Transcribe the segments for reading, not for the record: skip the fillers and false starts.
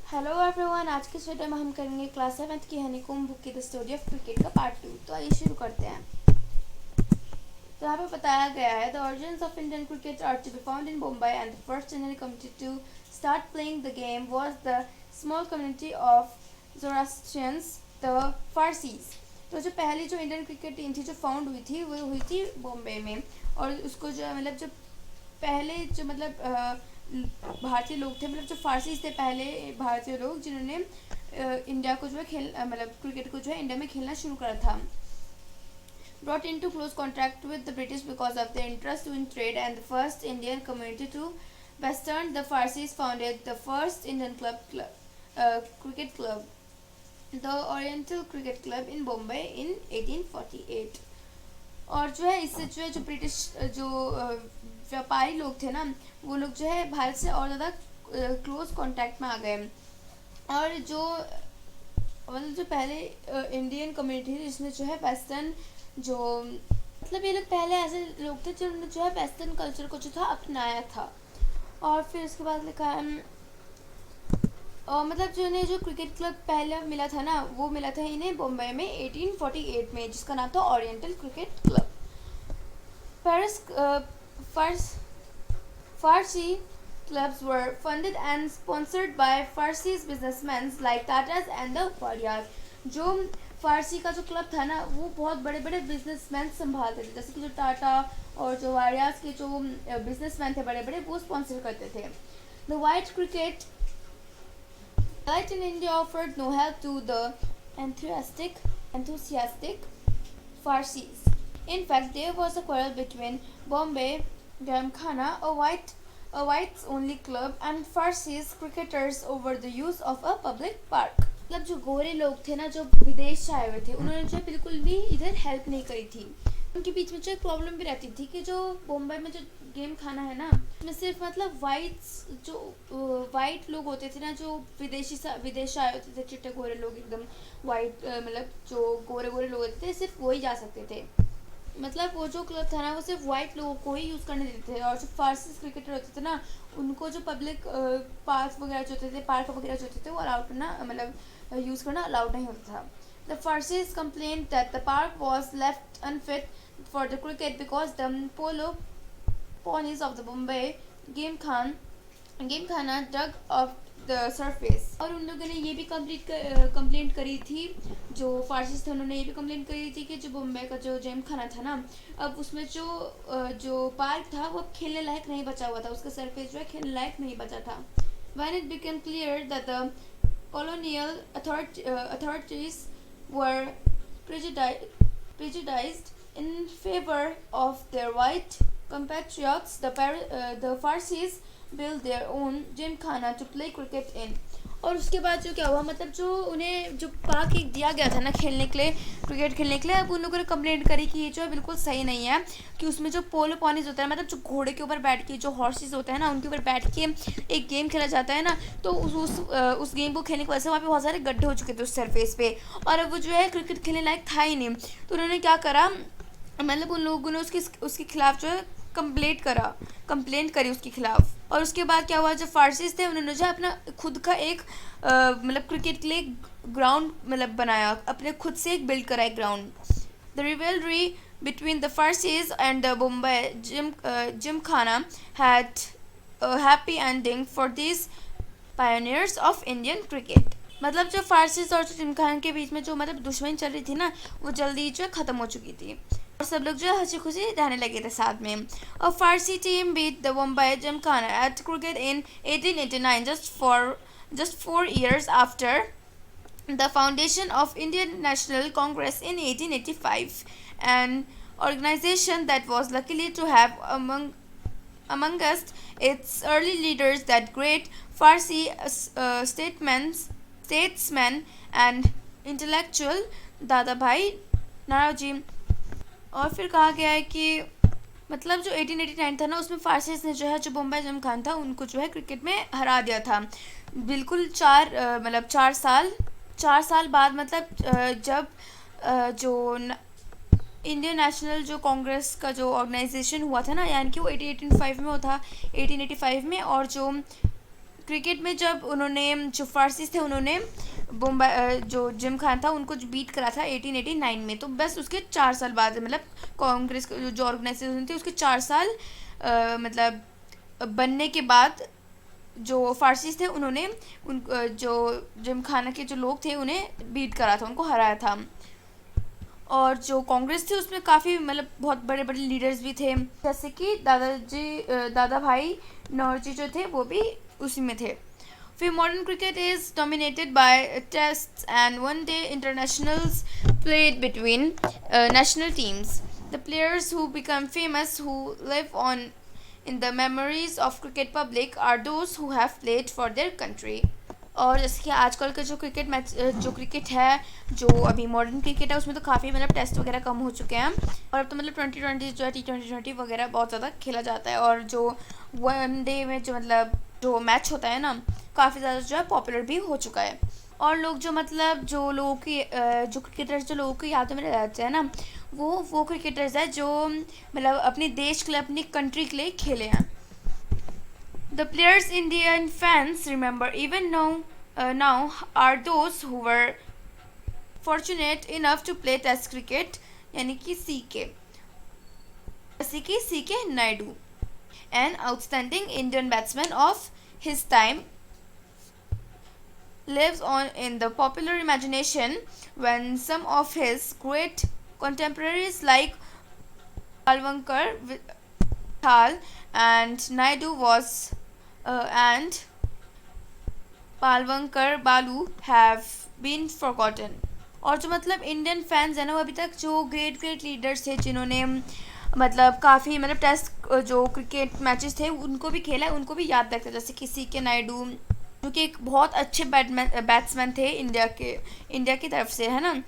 Hello everyone. आज के study में हम करेंगे क्लास 7 की हनीकॉम्ब बुक की द स्टोरी ऑफ क्रिकेट का पार्ट 2। तो आइए शुरू करते हैं। तो यहाँ पे बताया गया है the origins of Indian cricket are to be found in Mumbai and the first Indian community to start playing the game was the small community of Zoroastrians the Parsees. तो जो पहली जो इंडियन क्रिकेट टीम थी जो found हुई थी वो हुई थी बॉम्बे में। और उसको जो मतलब जो पहले जो भारतीय लोग थे, मतलब जो फारसीज थे पहले भारतीय लोग जिन्होंने इंडिया को जो है मतलब क्रिकेट को जो है इंडिया में खेलना शुरू करा था। Brought into close contact with the British because of their interest in trade and the first Indian community to western, the Farsis founded the first Indian cricket club, the Oriental Cricket Club in Bombay in 1848। और जो है इससे जो है जो British जो व्यापारी लोग थे ना, वो लोग जो है भारत से और ज़्यादा क्लोज कांटेक्ट में आ गए। और जो मतलब जो पहले इंडियन कम्युनिटी थी जिसने जो है वेस्टर्न जो मतलब ये लोग पहले ऐसे लोग थे जिन्होंने जो है वेस्टर्न कल्चर को जो था अपनाया था। और फिर उसके बाद लिखा है और मतलब जो इन्हें जो क्रिकेट क्लब पहले मिला था ना, वो मिला था इन्हें बॉम्बे में 1848 में, जिसका नाम था oriental cricket club. Paris Farsi clubs were funded and sponsored by Farsi businessmen like Tatas and the Waryas। जो फारसी का जो क्लब था ना, वो बहुत बड़े बड़े बिजनेसमैन संभालते थे, जैसे कि जो टाटा और जो वारियास के जो बिजनेसमैन थे बड़े बड़े, वो स्पॉन्सर करते थे। The white cricket elite in India offered no help to the enthusiastic Farsis। In fact, there was a quarrel between Bombay Gymkhana, a whites only club, and Farsis cricketers over the use of a public park। मतलब जो गोरे लोग थे ना, जो विदेश से आए हुए थे, उन्होंने जो बिल्कुल भी इधर हेल्प नहीं करी थी। उनके बीच में जो एक प्रॉब्लम भी रहती थी कि जो बॉम्बे में जो गेम खाना है ना, उसमें सिर्फ मतलब वाइट लोग होते थे ना, जो विदेश से आए होते थे, चिट्टे गोरे लोग एकदम वाइट, मतलब जो गोरे गोरे लोग होते थे सिर्फ वही जा सकते थे। मतलब वो जो क्लब था ना, वो सिर्फ वाइट लोगों को ही यूज़ करने देते थे। और जो फारसी क्रिकेटर होते थे ना, उनको जो पब्लिक पार्क वगैरह जो होते थे, पार्क वगैरह जो होते थे, वो अलाउड करना मतलब यूज़ करना अलाउड नहीं होता था। The Parsees complain that the park was left unfit for the cricket because the polo ponies of the Bombay game खाना dug off the surface। और उन लोगों ने ये भी कंप्लेंट करी थी, जो फारसीज थे उन्होंने ये भी कंप्लेंट करी थी कि जो बॉम्बे का जो जेम खाना था ना, अब उसमें जो पार्क था वो खेलने लायक नहीं बचा हुआ था, उसका सरफेस जो है खेलने लायक नहीं बचा था। When it became clear that the colonial authorities were prejudiced in favor of their white compatriots, the Farsis built their own gymkhana to play cricket in। और उसके बाद जो क्या हुआ, मतलब जो उन्हें जो पार्क एक दिया गया था ना खेलने के लिए, क्रिकेट खेलने के लिए, अब उन लोगों ने कंप्लेंट करी कि ये जो है बिल्कुल सही नहीं है, कि उसमें जो पोलो पॉनीज होता है, मतलब जो घोड़े के ऊपर बैठ के, जो हॉर्सेस होते हैं ना, उनके ऊपर बैठ के एक गेम खेला जाता है ना, तो उस गेम को खेलने की वजह से वहाँ पे बहुत सारे गड्ढे हो चुके थे उस सरफेस पे, और अब वो जो है क्रिकेट खेलने लायक था ही नहीं। तो उन्होंने क्या करा, मतलब उन लोगों ने उसके खिलाफ जो है कंप्लेंट करी उसके खिलाफ। और उसके बाद क्या हुआ, जो फारसीज थे उन्होंने जो अपना खुद का एक मतलब क्रिकेट के लिए ग्राउंड मतलब बनाया, अपने खुद से एक बिल्ड करा एक ground. The rivalry between the Parsees and the Bombay Gymkhana had happy ending for this pioneers of Indian cricket. मतलब जो फारसीज और जिमखाना के बीच में जो मतलब दुश्मनी चल रही थी ना, वो जल्दी जो है ख़त्म हो चुकी थी, और सब लोग जो है हंसी खुशी रहने लगे थे साथ में। और Parsi team beat the Bombay Gymkhana at cricket in 1889, just 4 years after the foundation of Indian National Congress in 1885, an organization that was lucky to have amongst its early leaders that great Farsi statesman and intellectual Dadabhai Naoroji. और फिर कहा गया है कि मतलब जो 1889 था ना, उसमें फारसीज ने जो है जो बॉम्बे जिमखाना था उनको जो है क्रिकेट में हरा दिया था। बिल्कुल 4 साल बाद, मतलब जब जो इंडियन नेशनल जो कांग्रेस का जो ऑर्गेनाइजेशन हुआ था ना, यानी कि वो 1885 में वो था, 1885 में। और जो क्रिकेट में जब उन्होंने जो फारसीज थे उन्होंने बम्बई जो जिम खान था उनको बीट करा था 1889 में, तो बस उसके 4 साल बाद मतलब कांग्रेस जो ऑर्गेनाइजेशन थी उसके 4 साल मतलब बनने के बाद जो फारसीज थे उन्होंने उन जो जिम खाना के जो लोग थे उन्हें बीट करा था, उनको हराया था। और जो कांग्रेस थी उसमें काफ़ी मतलब बहुत बड़े बड़े लीडर्स भी थे, जैसे कि दादा भाई नौरोजी जो थे वो भी उसी में थे। फिर modern cricket is dominated by tests and one day internationals played between national teams. The players who become famous, who live on in the memories of cricket public, are those who have played for their country. और जैसे कि आजकल का जो cricket match जो cricket है जो अभी मॉडर्न क्रिकेट है उसमें तो काफ़ी मतलब टेस्ट वगैरह कम हो चुके हैं, और अब तो मतलब 2020 जो है T20 वगैरह बहुत ज़्यादा खेला जाता है, और जो वन डे में जो मतलब जो मैच होता है ना काफ़ी ज़्यादा जो है पॉपुलर भी हो चुका है। और लोग जो मतलब जो लोगों की जो क्रिकेटर्स जो लोगों की यादों में रह जाते हैं ना वो क्रिकेटर्स है जो मतलब अपने देश के लिए अपनी कंट्री के लिए खेले हैं। The players Indian fans remember even now are those who were fortunate enough to play Test cricket, यानी कि CK, जैसे कि CK Naidu, an outstanding Indian batsman of his time, lives on in the popular imagination when some of his great contemporaries like Palwankar, Vithal and Naidu and Palwankar बालू have been forgotten. और जो मतलब Indian fans हैं ना वो अभी तक जो ग्रेट लीडर्स थे जिन्होंने मतलब काफ़ी मतलब टेस्ट जो क्रिकेट मैचेस थे उनको भी खेला है उनको भी याद रखते हैं, जैसे कि CK नायडू जो कि एक बहुत अच्छे बैट्समैन थे इंडिया की तरफ से, है ना,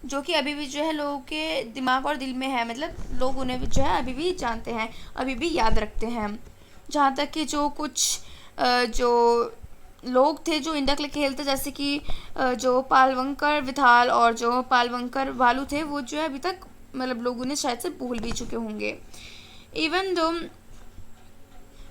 जो कि अभी भी जो है लोगों के दिमाग और दिल में है, मतलब लोग उन्हें भी जो है अभी भी जानते हैं, अभी भी याद रखते हैं। जहाँ तक कि जो कुछ जो लोग थे जो इंडिया के लिए खेलते, जैसे कि जो पालवंकर विथाल और जो पालवंकर बालू थे वो जो है अभी तक मतलब लोग उन्हें शायद से भूल भी चुके होंगे। Even though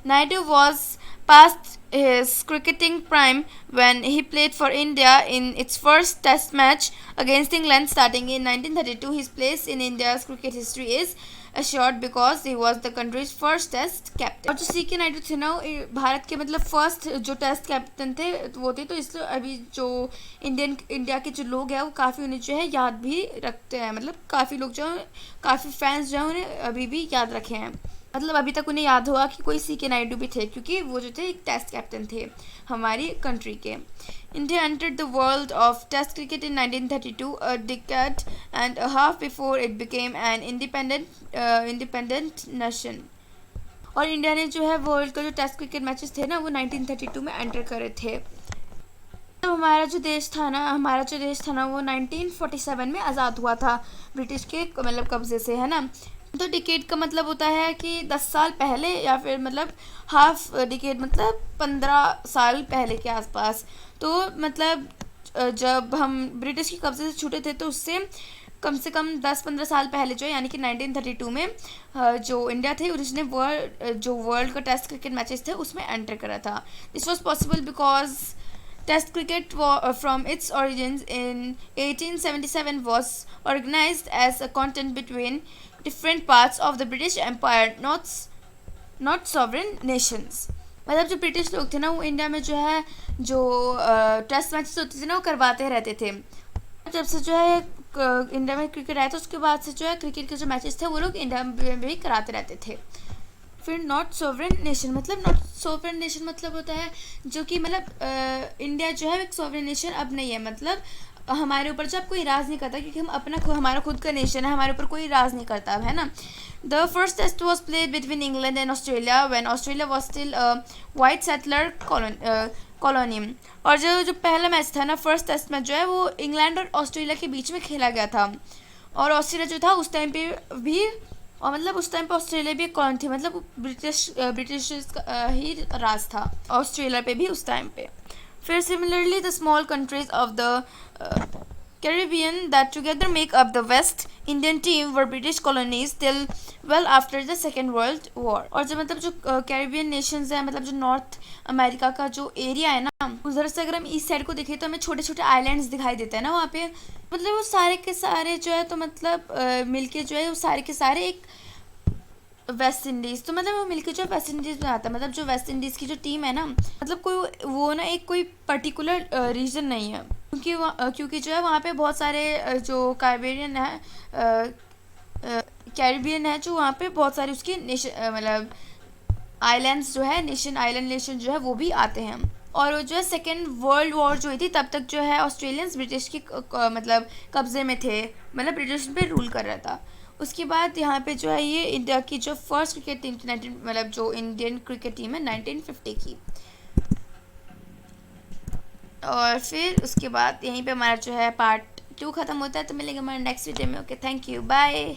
Naidu was past his cricketing prime when he played for India in its first test match against England starting in 1932. His place in India's cricket history is assured because he was the country's first test captain. और जो CK Naidu थे ना भारत के मतलब first जो test captain थे वो थे, तो इसलिए अभी जो इंडिया के जो लोग हैं वो काफ़ी उन्हें जो है याद भी रखते हैं, मतलब काफ़ी लोग जो काफ़ी फैंस जो हैं उन्हें अभी भी याद रखे हैं, मतलब अभी तक उन्हें याद होगा कि कोई CK नायडू भी थे क्योंकि वो जो थे एक टेस्ट कैप्टन थे हमारी कंट्री के। India entered the world of test cricket in 1932, a decade and a half before it became an independent nation. और इंडिया ने जो है वर्ल्ड का जो टेस्ट क्रिकेट मैचेस थे ना वो 1932 में एंटर करे थे। तो हमारा जो देश था ना वो 1947 में आज़ाद हुआ था ब्रिटिश के मतलब कब्जे से, है ना। तो डिकेड का मतलब होता है कि 10 साल पहले या फिर मतलब हाफ डिकेड मतलब 15 साल पहले के आसपास। तो मतलब जब हम ब्रिटिश के कब्जे से छूटे थे तो उससे कम से कम 10-15 साल पहले जो यानी कि 1932 में जो इंडिया थे उसने वर्ल्ड का टेस्ट क्रिकेट मैचेस थे उसमें एंटर करा था। This was possible because Test cricket from its origins in 1877 was organized as a contest between different parts of the British Empire, not sovereign nations. मतलब जो British लोग थे ना वो इंडिया में जो है जो टेस्ट मैचेस होते थे ना वो करवाते रहते थे। जब से जो है इंडिया में क्रिकेट आया था उसके बाद से जो है क्रिकेट के जो मैचेस थे वो लोग इंडिया में भी कराते रहते थे। फिर नॉट सोवरेन नेशन मतलब होता है जो कि मतलब इंडिया जो है एक सोवरेन नेशन अब नहीं है, मतलब हमारे ऊपर जो अब कोई राज नहीं करता क्योंकि हम हमारा खुद का नेशन है, हमारे ऊपर कोई राज नहीं करता है ना। The first test was played between England and Australia when Australia was still white settler colony. और जो पहला मैच था ना फर्स्ट टेस्ट मैच जो है वो इंग्लैंड और ऑस्ट्रेलिया के बीच में खेला गया था, और ऑस्ट्रेलिया जो था उस टाइम पे भी और मतलब उस टाइम पे ऑस्ट्रेलिया भी एक कॉलोनी थी, मतलब ब्रिटिश ही राज था ऑस्ट्रेलिया पे भी उस टाइम पे। फिर similarly the small countries of the Caribbean that together make up the West Indian team were British colonies till well after the second world war. और जो मतलब जो कैरिबियन नेशंस है, मतलब जो नॉर्थ अमेरिका का जो एरिया है ना, उधर से अगर हम ईस्ट साइड को देखें तो हमें छोटे छोटे आइलैंड्स दिखाई देते हैं ना वहाँ पे। मतलब वो सारे के सारे जो है तो मतलब मिलके जो है वो सारे के सारे एक वेस्ट इंडीज़, तो मतलब वो मिलके जो वेस्ट इंडीज़ में आता है। मतलब जो वेस्ट इंडीज़ की जो टीम है ना, मतलब कोई वो ना एक कोई पर्टिकुलर रीजन नहीं है, क्योंकि जो है वहाँ पे बहुत सारे जो कैरिबियन है, कैरिबियन है जो वहाँ पे बहुत सारे उसके नेशन मतलब आइलैंड्स जो है नेशन आइलैंड नेशन जो है वो भी आते हैं। और वो जो है सेकेंड वर्ल्ड वॉर जो हुई थी तब तक जो है ऑस्ट्रेलियंस ब्रिटिश के मतलब कब्जे में थे, मतलब ब्रिटिश पे रूल कर रहा था। उसके बाद यहाँ पे जो है ये इंडिया की जो फर्स्ट क्रिकेट टीम थी 19 मतलब जो इंडियन क्रिकेट टीम है 1950 की। और फिर उसके बाद यहीं पे हमारा जो है पार्ट 2 ख़त्म होता है। तो मिलेंगे हमारे नेक्स्ट वीडियो में। Okay, thank you, bye.